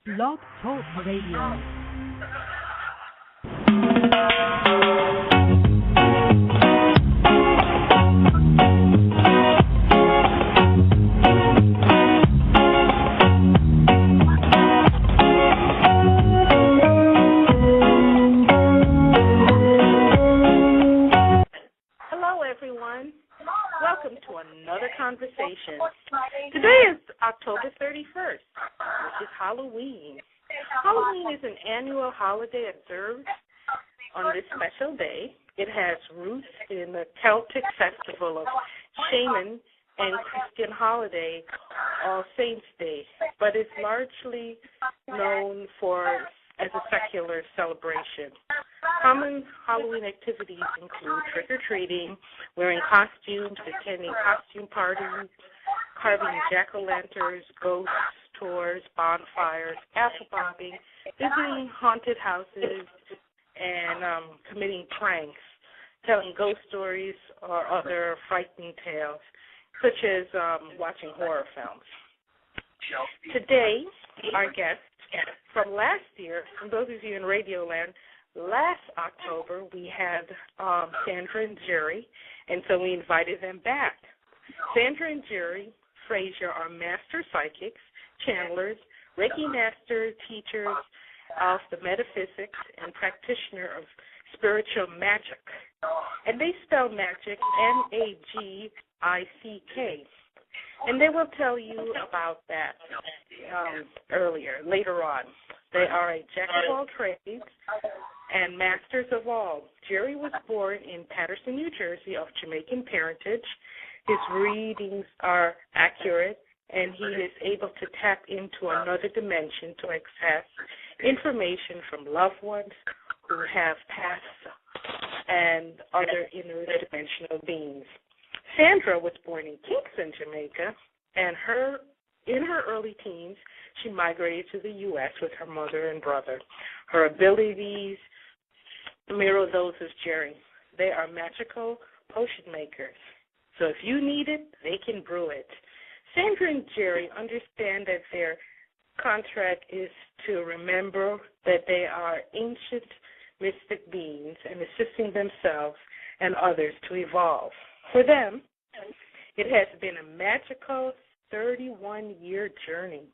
Blog Talk Radio. Welcome to another conversation. Today is October 31st, which is Halloween. Halloween is an annual holiday observed on this special day. It has roots in the Celtic festival of Shaman and Christian holiday, All Saints' Day, but it's largely known as a secular celebration. Common Halloween activities include trick-or-treating, wearing costumes, attending costume parties, carving jack-o'-lanterns, ghost tours, bonfires, apple bobbing, visiting haunted houses, and committing pranks, telling ghost stories or other frightening tales, such as watching horror films. Today, our guest from last year, from those of you in Radio Land, last October we had Sandra and Jerry, and so we invited them back. Sandra and Jerry Fraser are master psychics, channelers, Reiki master teachers of the metaphysics, and practitioner of spiritual magic. And they spell magic magic. And they will tell you about that later on. They are a jack of all trades and masters of all. Jerry was born in Paterson, New Jersey, of Jamaican parentage. His readings are accurate, and he is able to tap into another dimension to access information from loved ones who have passed and other interdimensional beings. Sandra was born in Kingston, Jamaica, and in her early teens, she migrated to the U.S. with her mother and brother. Her abilities mirror those of Jerry. They are magical potion makers. So if you need it, they can brew it. Sandra and Jerry understand that their contract is to remember that they are ancient mystic beings and assisting themselves and others to evolve. For them, it has been a magical 31-year journey.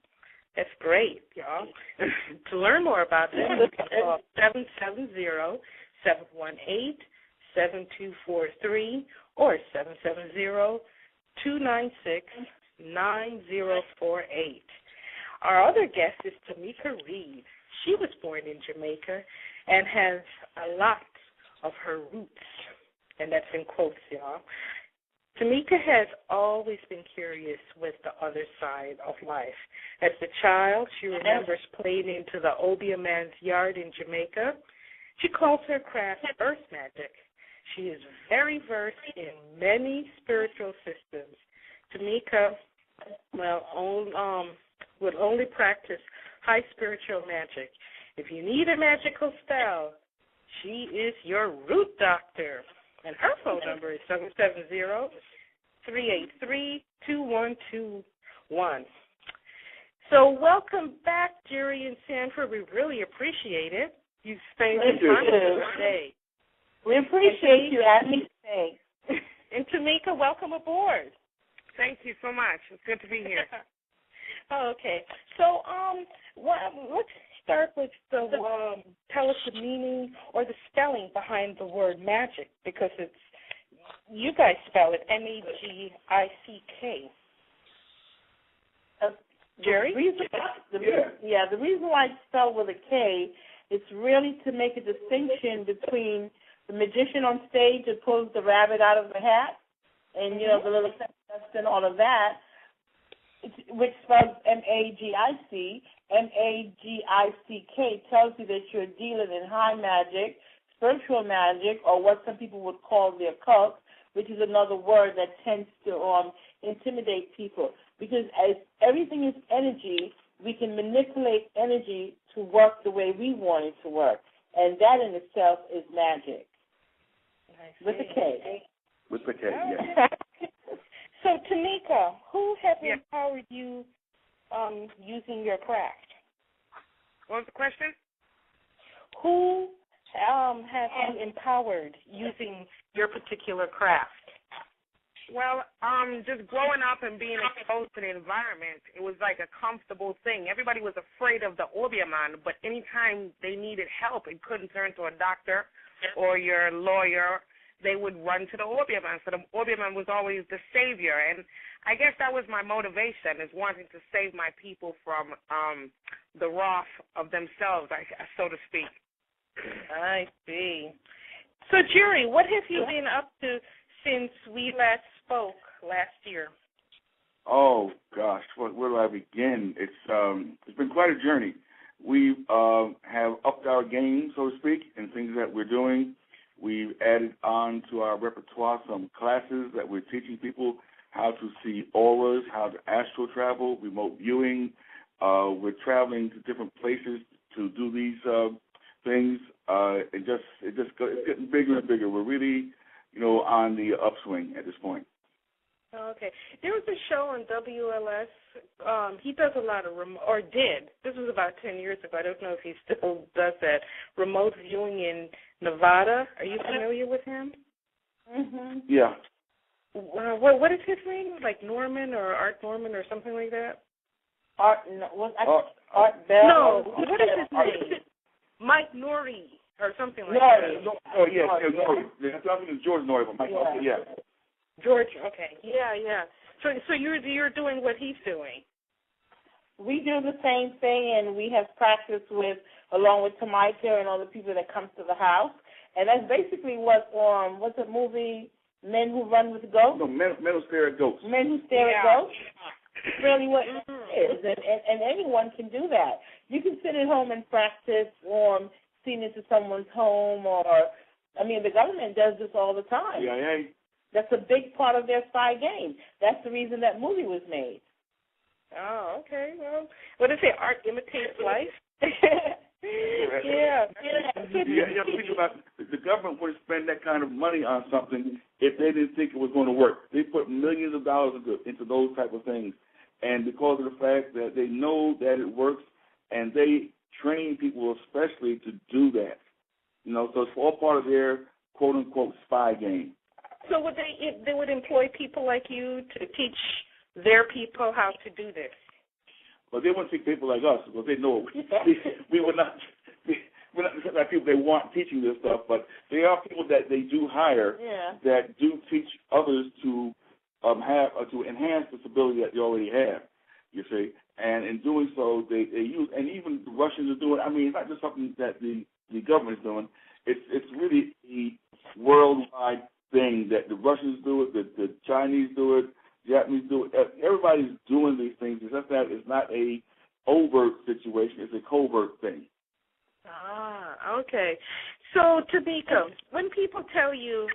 That's great, y'all. To learn more about them, you can call 770-718-7243 or 770-296-9048. Our other guest is Tamika Reid. She was born in Jamaica and has a lot of her roots, and that's in quotes, y'all. Tamika has always been curious with the other side of life. As a child, she remembers playing into the Obia man's yard in Jamaica. She calls her craft earth magic. She is very versed in many spiritual systems. Tamika, would only practice high spiritual magic. If you need a magical spell, she is your root doctor. And her phone number is 770-383-2121. So welcome back, Jerry and Sandra. We really appreciate it. You stayed in time with us today. We appreciate you asking. Thanks. And Tamika, welcome aboard. Thank you so much. It's good to be here. Okay. So let's start with tell us the meaning or the spelling behind the word magic, because you guys spell it magick. Jerry? The reason why it's spelled with a K is really to make a distinction between the magician on stage that pulls the rabbit out of the hat and, the little dust and all of that, which spells magic. Magick tells you that you're dealing in high magic, spiritual magic, or what some people would call the occult, which is another word that tends to intimidate people. Because as everything is energy, we can manipulate energy to work the way we want it to work. And that in itself is magic. With a K. With the K, yes. So, Tamika, who has empowered you using your craft? What was the question? Who have you empowered using your particular craft? Well, just growing up and being exposed to the environment, it was like a comfortable thing. Everybody was afraid of the Obeah, but anytime they needed help and couldn't turn to a doctor or your lawyer, they would run to the Obeah. So the Obeah was always the savior, and I guess that was my motivation, is wanting to save my people from the wrath of themselves, so to speak. I see. So, Jerry, what have you been up to since we last spoke last year? Oh gosh, where do I begin? It's been quite a journey. We have upped our game, so to speak, in things that we're doing. We've added on to our repertoire some classes that we're teaching people how to see auras, how to astral travel, remote viewing. We're traveling to different places to do these things. It's getting bigger and bigger. We're really, on the upswing at this point. Okay. There was a show on WLS. He does a lot of did. This was about 10 years ago. I don't know if he still does that. Remote viewing in Nevada. Are you familiar with him? Mm-hmm. Yeah. What is his name? Like Norman or Art Norman or something like that? Art Bell. No. What is his name? Mike Norrie or something like that. Norrie. I'm talking to George Norrie, but Mike. Yeah. Okay, yeah. George. Okay. Yeah. So you're doing what he's doing. We do the same thing, and we have practice along with Tamika and all the people that come to the house. And that's basically what's the movie, Men Who Run with Ghosts? No, Men Who Stare at Ghosts. Men Who Stare at Ghosts. It's really what it is, and anyone can do that. You can sit at home and practice seeing into someone's home, the government does this all the time. CIA. That's a big part of their spy game. That's the reason that movie was made. Oh, okay. Well, what is it? Art imitates life? Yeah. Think about it. The government wouldn't spend that kind of money on something if they didn't think it was going to work. They put millions of dollars into those type of things, and because of the fact that they know that it works, and they train people especially to do that. So it's all part of their quote unquote spy game. So would they would employ people like you to teach their people how to do this? Well, they wouldn't take people like us because they know we would not. We're not like people they want teaching this stuff, but they are people that they do hire that do teach others to to enhance this ability that they already have. You see, and in doing so, they use, and even the Russians are doing. I mean, it's not just something that the government is doing. It's really a worldwide thing that the Russians do it, the Chinese do it, Japanese do it. Everybody's doing these things. It's just that it's not a overt situation. It's a covert thing. Ah, okay. So, Tamika, when people tell you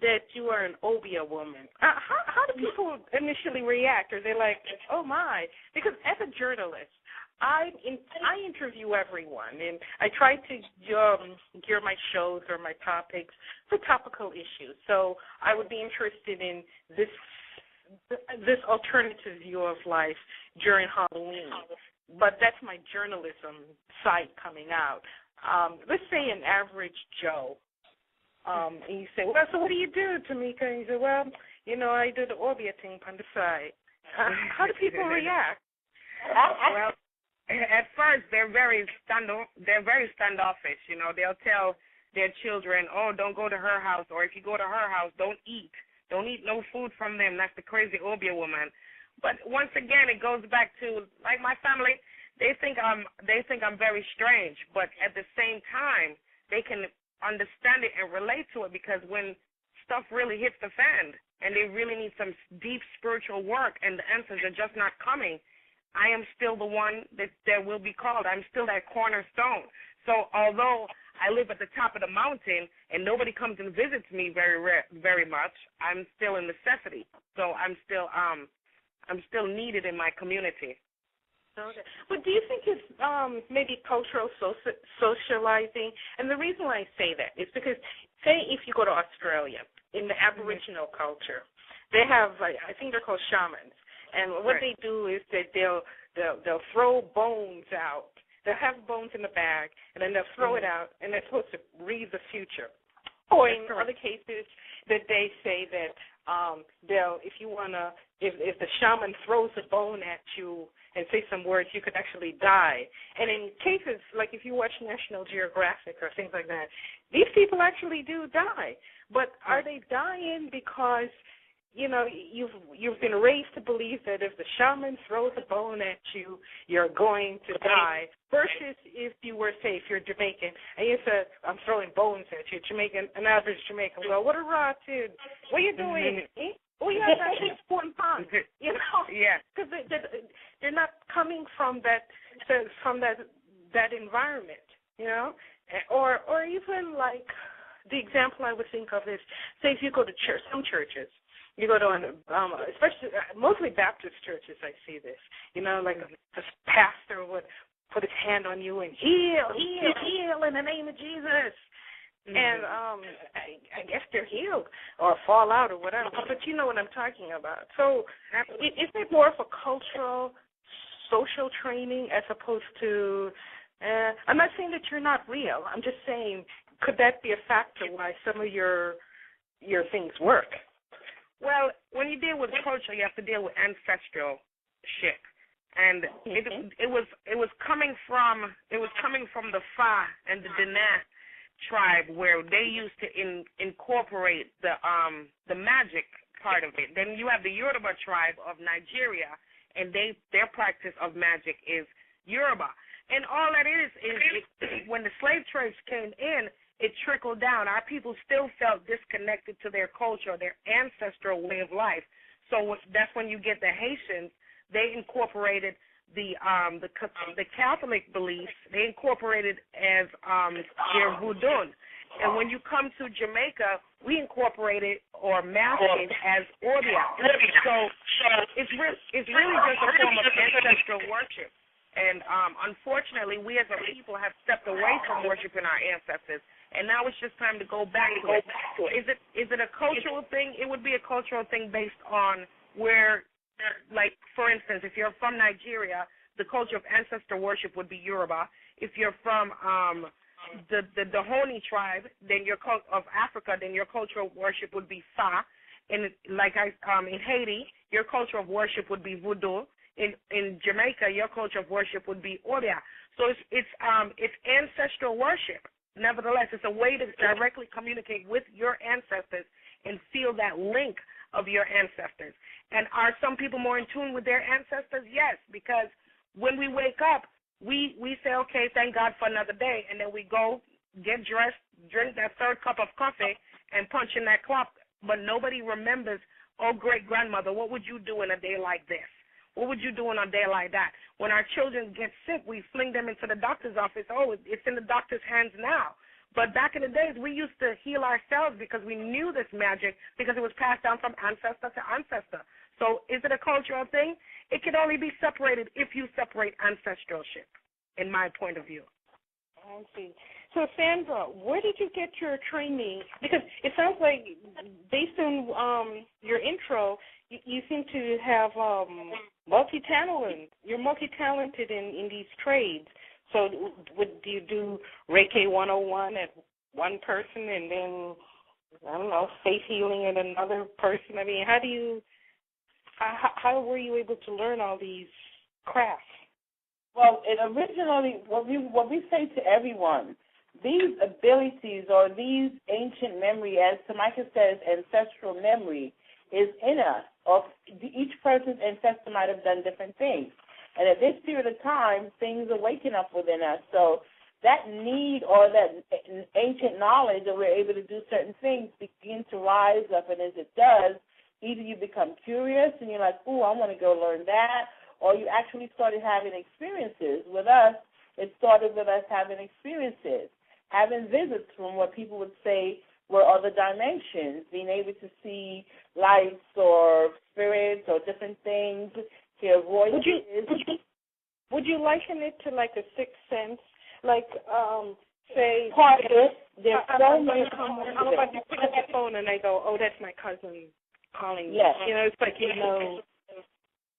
that you are an Obeah woman, how do people initially react? Are they like, oh, my? Because as a journalist, I interview everyone, and I try to gear my shows or my topics for topical issues. So I would be interested in this alternative view of life during Halloween. But that's my journalism side coming out. Let's say an average Joe, and you say, well, so what do you do, Tamika? And you say, well, I do the Obeah thing on the side. How do people react? Well, at first they're very standoffish. They'll tell their children, oh, don't go to her house, or if you go to her house, don't eat no food from them. That's the crazy Obeah woman. But once again, it goes back to, like, my family. They think I'm very strange, but at the same time, they can understand it and relate to it, because when stuff really hits the fan and they really need some deep spiritual work and the answers are just not coming, I am still the one that will be called. I'm still that cornerstone. So although I live at the top of the mountain and nobody comes and visits me very much, I'm still a necessity. So I'm still needed in my community. Okay. But do you think it's maybe cultural socializing? And the reason why I say that is because, say if you go to Australia, in the Aboriginal culture, they have, I think they're called shamans. And what they do is that they'll throw bones out they'll have bones in the bag, and then they'll throw it out, and they're supposed to read the future. Or in other cases, that they say that if the shaman throws a bone at you and say some words, you could actually die. And in cases like if you watch National Geographic or things like that, these people actually do die. But are they dying because you've been raised to believe that if the shaman throws a bone at you, you're going to die, versus if you were, say, if you're Jamaican, and you said, I'm throwing bones at you, an average Jamaican will go, what a rotten, what are you doing? Oh, yeah, that's one pound, Yeah. Because they're not coming from that environment, or even like the example I would think of is, say, if you go to church, some churches, you go to especially mostly Baptist churches, I see this. Like a pastor would put his hand on you and heal in the name of Jesus. Mm-hmm. And I guess they're healed or fall out or whatever. But you know what I'm talking about. So is it more of a cultural, social training as opposed to? I'm not saying that you're not real. I'm just saying, could that be a factor why some of your things work? Well, when you deal with culture, you have to deal with ancestralship, and it was coming from the Fa and the Dana tribe, where they used to incorporate the magic part of it. Then you have the Yoruba tribe of Nigeria, and their practice of magic is Yoruba, and all that is when the slave trades came in, it trickled down. Our people still felt disconnected to their culture, their ancestral way of life. So that's when you get the Haitians. They incorporated the Catholic beliefs. They incorporated as their voodoo. And when you come to Jamaica, we incorporated or masked it as Odia. So it's really just a form of ancestral worship. And unfortunately, we as a people have stepped away from worshiping our ancestors. And now it's just time to go back to it. Is it a cultural thing? It would be a cultural thing based on where, like, for instance, if you're from Nigeria, the culture of ancestor worship would be Yoruba. If you're from the Dahomey tribe, then of Africa, then your cultural worship would be Fa. And in Haiti, your culture of worship would be Voodoo. In Jamaica, your culture of worship would be Odia. So it's ancestral worship. Nevertheless, it's a way to directly communicate with your ancestors and feel that link of your ancestors. And are some people more in tune with their ancestors? Yes, because when we wake up, we say, okay, thank God for another day, and then we go, get dressed, drink that third cup of coffee, and punch in that clock. But nobody remembers, oh, great-grandmother, what would you do in a day like this? What would you do on a day like that? When our children get sick, we fling them into the doctor's office. Oh, it's in the doctor's hands now. But back in the days, we used to heal ourselves because we knew this magic because it was passed down from ancestor to ancestor. So is it a cultural thing? It can only be separated if you separate ancestralship, in my point of view. I see. So, Sandra, where did you get your training? Because it sounds like, based on your intro, you seem to have multi-talent. You're multi-talented in these trades. So do you do Reiki 101 at one person and then, I don't know, faith healing at another person? I mean, how were you able to learn all these crafts? Well, originally, what we say to everyone, these abilities or these ancient memory, as Tamika says, ancestral memory, is in us. Or each person's ancestor might have done different things. And at this period of time, things are waking up within us. So that need or that ancient knowledge that we're able to do certain things begin to rise up. And as it does, either you become curious and you're like, ooh, I want to go learn that, or you actually started having experiences. With us, it started with us having experiences, having visits from what people would say were other dimensions, being able to see lights or spirits or different things, hear voices. Would you liken it to like a sixth sense? Like, say, part of it. There's so many. I'm about to pick up the phone and I go, oh, that's my cousin calling me. Yes. You know, it's like, you know.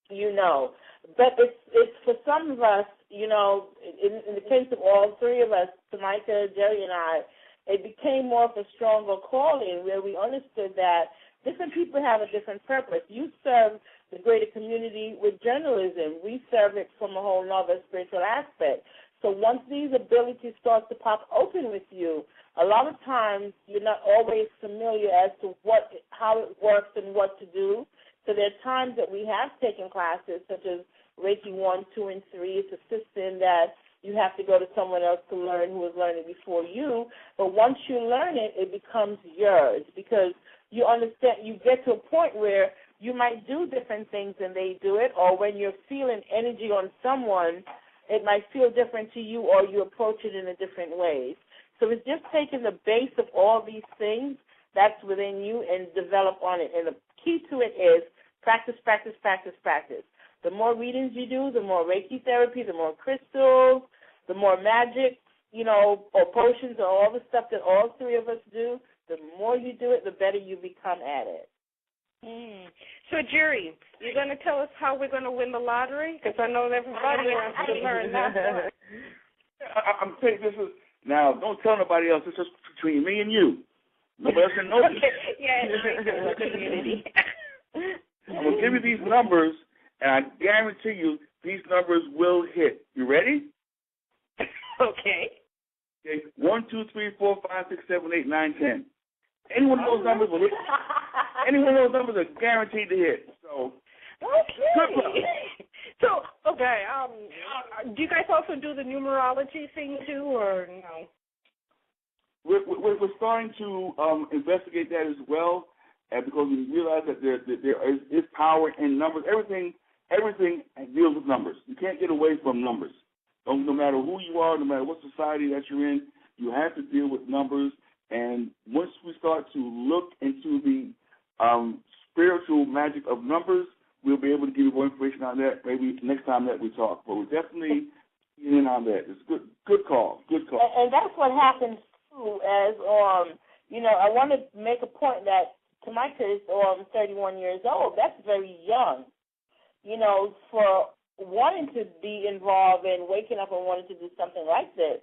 You know. But it's for some of us, you know, in the case of all three of us, Tamika, Jerry, and I, it became more of a stronger calling where we understood that different people have a different purpose. You serve the greater community with journalism. We serve it from a whole other spiritual aspect. So once these abilities start to pop open with you, a lot of times you're not always familiar as to how it works and what to do. So there are times that we have taken classes such as Reiki 1, 2, and 3. It's a system that you have to go to someone else to learn who was learning before you. But once you learn it, it becomes yours because you understand, you get to a point where you might do different things than they do it, or when you're feeling energy on someone, it might feel different to you or you approach it in a different way. So it's just taking the base of all these things that's within you and develop on it. And the key to it is practice, practice, practice, practice. The more readings you do, the more Reiki therapy, the more crystals, the more magic, or potions or all the stuff that all three of us do, the more you do it, the better you become at it. So, Jerry, you're going to tell us how we're going to win the lottery? Because I know everybody wants to learn that. I'm saying this is, now, don't tell nobody else. It's just between me and you. Nobody else can know this. Yeah, community. I'm going to give you these numbers, and I guarantee you these numbers will hit. You ready? Okay. 1, 2, 3, 4, 5, 6, 7, 8, 9, 10. Any one of those numbers will hit. Any one of those numbers are guaranteed to hit. So, okay. So, okay. Do you guys also do the numerology thing too, or no? We're starting to investigate that as well, because we realize that there is power in numbers. Everything deals with numbers. You can't get away from numbers. No matter who you are, no matter what society that you're in, you have to deal with numbers. And once we start to look into the spiritual magic of numbers, we'll be able to give you more information on that maybe next time that we talk. But we're definitely in on that. It's good call. And that's what happens too. As I want to make a point that Tamika is 31 years old. That's very young. For wanting to be involved and waking up and wanting to do something like this.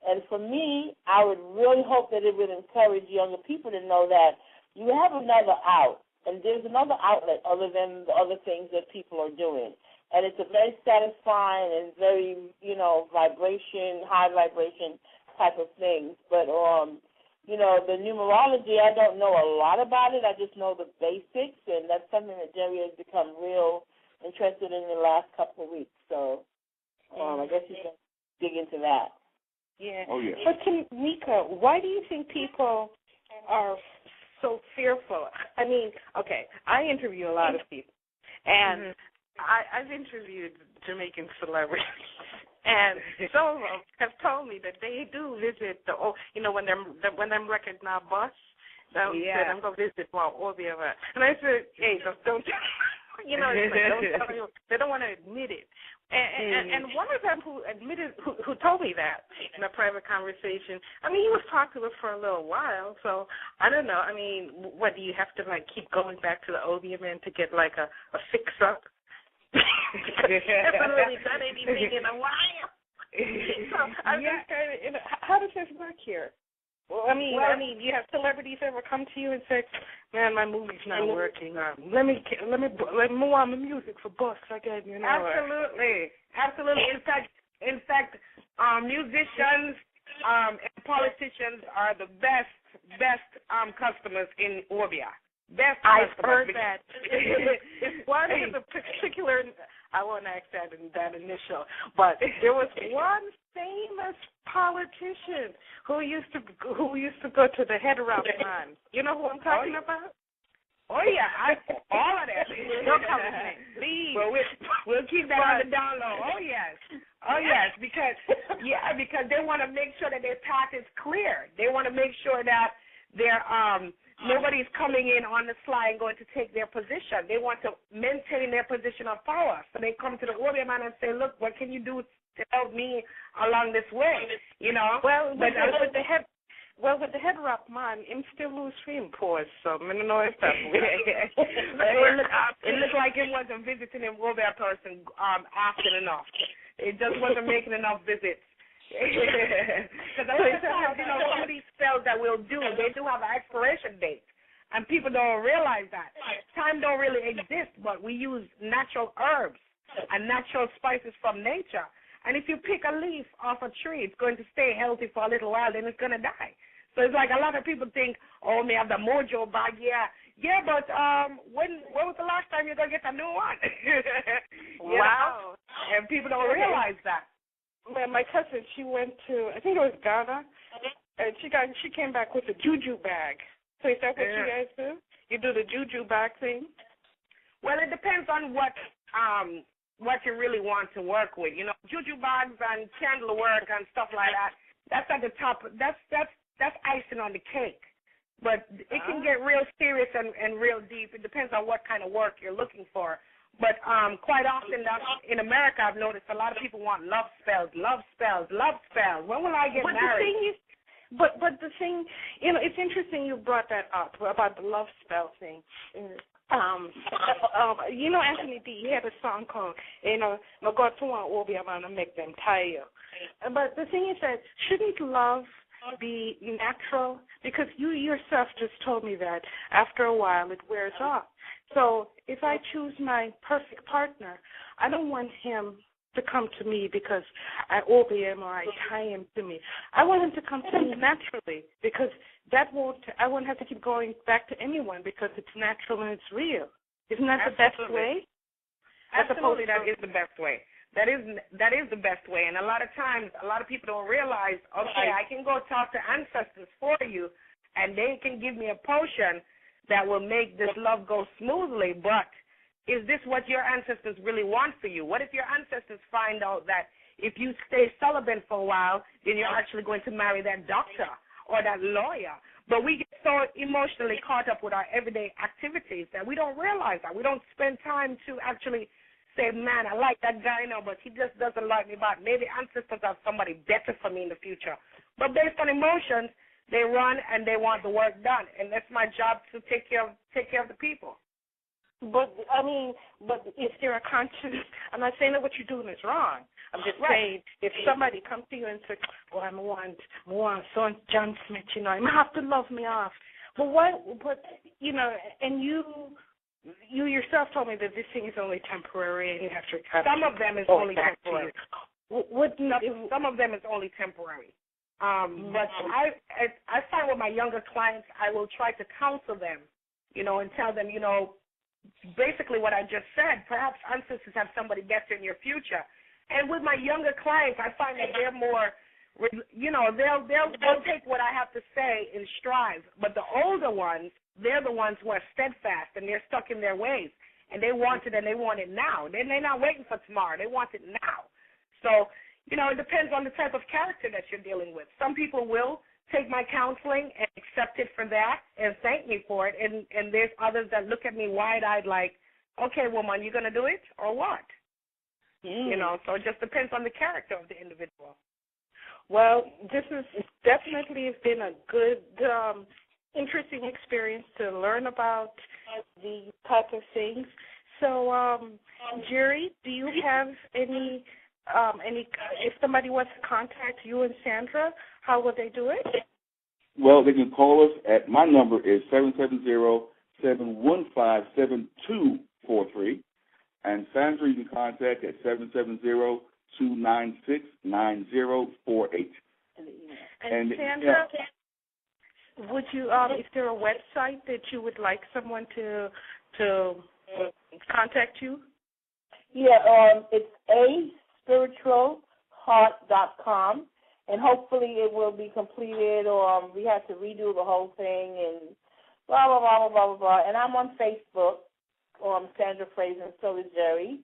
And for me, I would really hope that it would encourage younger people to know that you have another out, and there's another outlet other than the other things that people are doing. And it's a very satisfying and very, high vibration type of thing. But, the numerology, I don't know a lot about it. I just know the basics, and that's something that Jerry has become real interested in the last couple of weeks. So I guess you can dig into that. Yeah. Oh, yeah. But Tamika, why do you think people are so fearful? I mean, okay, I interview a lot of people, and I've interviewed Jamaican celebrities, and some of them have told me that they do visit when them records now bust. Said I'm gonna visit Orbia, and I said, hey, don't. It's like, don't tell you. They don't want to admit it. And one of them who told me that in a private conversation, I mean, he was popular for a little while, so I don't know. I mean, what, do you have to, keep going back to the Obeah man to get, a fix-up? Because he hasn't really done anything in a while. So I'm just kind of, how does this work here? Well, I mean, you have celebrities ever come to you and say, "Man, my movie's not working. Let me move on the music for bucks again." Absolutely. In fact, musicians and politicians are the best customers in Orbia. I've heard that. It's one of the particular. I won't ask that initial, but there was one famous politician who used to go to the head wrap man. You know who I'm talking about? Oh yeah, all of that. Don't tell me, please. Well, we'll keep that on the down low. Oh yes, because they want to make sure that their path is clear. They want to make sure that they're nobody's coming in on the sly and going to take their position. They want to maintain their position of power. So they come to the Orbia man and say, look, what can you do to help me along this way? Well, with the head wrap man, him still lose stream pause, so I don't know if that's it looked like it wasn't visiting him Orbia person often enough. It just wasn't making enough visits. Because a lot of times, some of these spells that we'll do, they do have an expiration date. And people don't realize that. Time don't really exist, but we use natural herbs and natural spices from nature. And if you pick a leaf off a tree, it's going to stay healthy for a little while, then it's going to die. So it's like a lot of people think, oh, me have the mojo bag, yeah. Yeah, but when was the last time you're going to get a new one? Wow. And people don't realize that. Man, my cousin, she went to, I think it was Ghana, and she came back with a juju bag. So is that what you guys do? You do the juju bag thing? Well, it depends on what you really want to work with. Juju bags and candle work and stuff like that. That's at the top. That's icing on the cake. But it can get real serious and real deep. It depends on what kind of work you're looking for. But quite often in America, I've noticed a lot of people want love spells, love spells, love spells. When will I get married? But the thing, it's interesting you brought that up about the love spell thing. Anthony D, he had a song called, "No God to want will be a man to make them tire." But the thing is that shouldn't love be natural? Because you yourself just told me that after a while it wears off. So if I choose my perfect partner, I don't want him to come to me because I owe him or I tie him to me. I want him to come to me naturally because I won't have to keep going back to anyone because it's natural and it's real. Isn't that the best way? Absolutely, that is the best way. That is the best way. And a lot of times, a lot of people don't realize, okay, I can go talk to ancestors for you, and they can give me a potion that will make this love go smoothly, but is this what your ancestors really want for you? What if your ancestors find out that if you stay celibate for a while, then you're actually going to marry that doctor or that lawyer? But we get so emotionally caught up with our everyday activities that we don't realize that. We don't spend time to actually say, man, I like that guy now, but he just doesn't like me back. Maybe ancestors have somebody better for me in the future. But based on emotions, they run and they want the work done. And that's my job to take care of the people. But is there a conscience? I'm not saying that what you're doing is wrong. I'm just saying if somebody comes to you and says, "Oh, I want son John Smith, I have to love me off." But and you yourself told me that this thing is only temporary and you have to kind some of them is only temporary. Some of them is only temporary. But I find with my younger clients, I will try to counsel them, and tell them, basically what I just said. Perhaps ancestors have somebody better in your future. And with my younger clients, I find that they're more, they'll take what I have to say and strive. But the older ones, they're the ones who are steadfast and they're stuck in their ways. And they want it and they want it now. They're not waiting for tomorrow. They want it now. So, it depends on the type of character that you're dealing with. Some people will take my counseling and accept it for that and thank me for it. And there's others that look at me wide-eyed like, okay, woman, you going to do it or what? So it just depends on the character of the individual. Well, this has definitely been a good, interesting experience to learn about the type of things. So, Jerry, do you have any, if somebody wants to contact you and Sandra, how would they do it? Well, they can call us at, my number is 770-715-7243. And Sandra, you can contact at 770-296-9048. And Sandra, would you, is there a website that you would like someone to contact you? Yeah, it's aspiritualheart.com, and hopefully it will be completed, or we have to redo the whole thing, and blah, blah, blah, blah, blah, blah. And I'm on Facebook, Sandra Fraser, and so is Jerry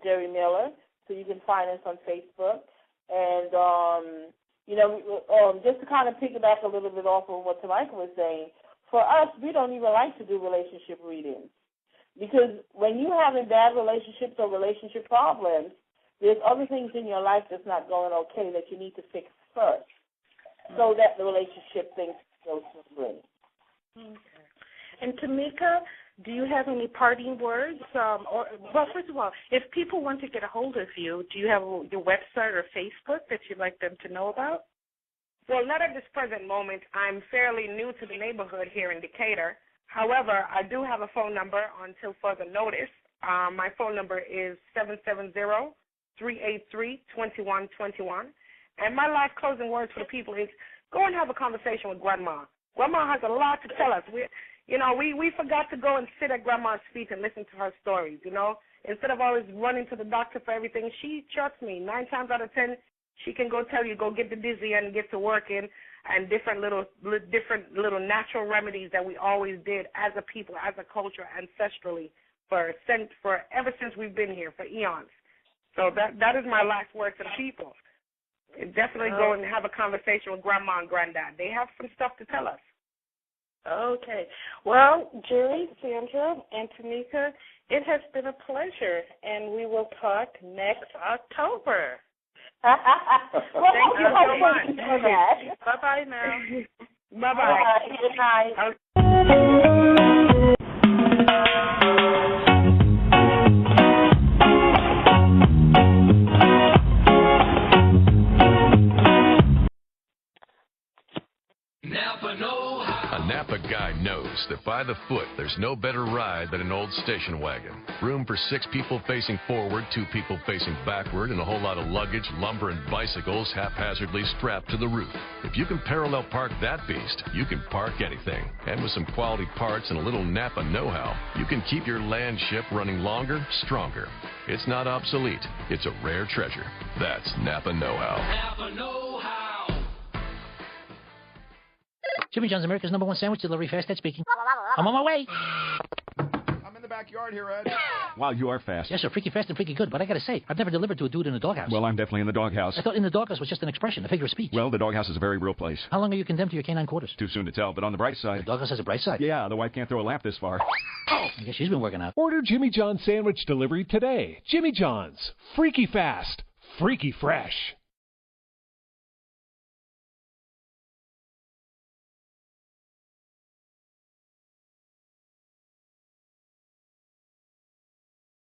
Miller, so you can find us on Facebook. And, just to kind of piggyback a little bit off of what Tamika was saying, for us, we don't even like to do relationship readings. Because when you're having bad relationships or relationship problems, there's other things in your life that's not going okay that you need to fix first so that the relationship things go smoothly. Okay. And Tamika, do you have any parting words? Well, first of all, if people want to get a hold of you, do you have your website or Facebook that you'd like them to know about? Well, not at this present moment. I'm fairly new to the neighborhood here in Decatur. However, I do have a phone number until further notice. My phone number is 770-383-2121. And my last closing words for the people is go and have a conversation with Grandma. Grandma has a lot to tell us. We forgot to go and sit at Grandma's feet and listen to her stories, Instead of always running to the doctor for everything, she trusts me. 9 times out of 10, she can go tell you, go get the dizzy and get to working, and different little natural remedies that we always did as a people, as a culture, ancestrally, for ever since we've been here, for eons. So that is my last word to the people. Definitely go and have a conversation with Grandma and Granddad. They have some stuff to tell us. Okay. Well, Jerry, Sandra, and Tamika, it has been a pleasure, and we will talk next October. Well, thank you so much. Bye-bye now. Bye-bye. Good night. A Napa guy knows that by the foot, there's no better ride than an old station wagon. Room for 6 people facing forward, 2 people facing backward, and a whole lot of luggage, lumber, and bicycles haphazardly strapped to the roof. If you can parallel park that beast, you can park anything. And with some quality parts and a little Napa know-how, you can keep your land ship running longer, stronger. It's not obsolete. It's a rare treasure. That's Napa know-how. Napa know-how. Jimmy John's, America's #1 sandwich delivery, fast Ed speaking. I'm on my way. I'm in the backyard here, Ed. Wow, you are fast. Yes, sir, freaky fast and freaky good, but I gotta say, I've never delivered to a dude in a doghouse. Well, I'm definitely in the doghouse. I thought in the doghouse was just an expression, a figure of speech. Well, the doghouse is a very real place. How long are you condemned to your canine quarters? Too soon to tell, but on the bright side... The doghouse has a bright side. Yeah, the wife can't throw a lamp this far. Oh, I guess she's been working out. Order Jimmy John's sandwich delivery today. Jimmy John's. Freaky fast. Freaky fresh.